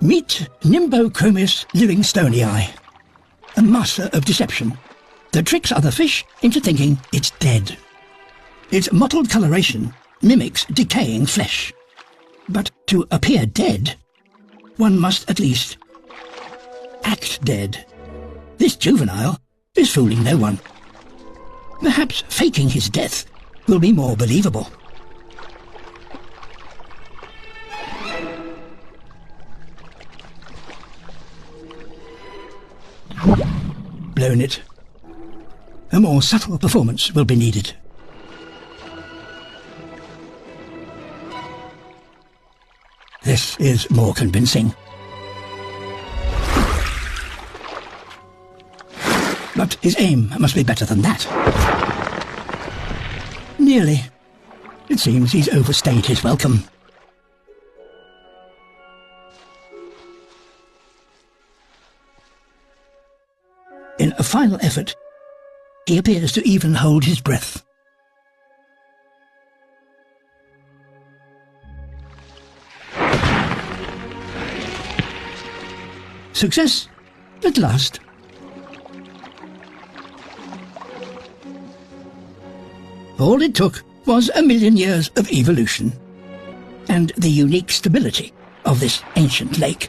Meet Nimbochromis Livingstonii, a master of deception that tricks other fish into thinking it's dead. Its mottled coloration mimics decaying flesh. But to appear dead, one must at least act dead. This juvenile is fooling no one. Perhaps faking his death will be more believable. Blown it. A more subtle performance will be needed. This is more convincing. But his aim must be better than that. Nearly. It seems he's overstayed his welcome. In a final effort, he appears to even hold his breath. Success at last. All it took was 1,000,000 years of evolution, and the unique stability of this ancient lake.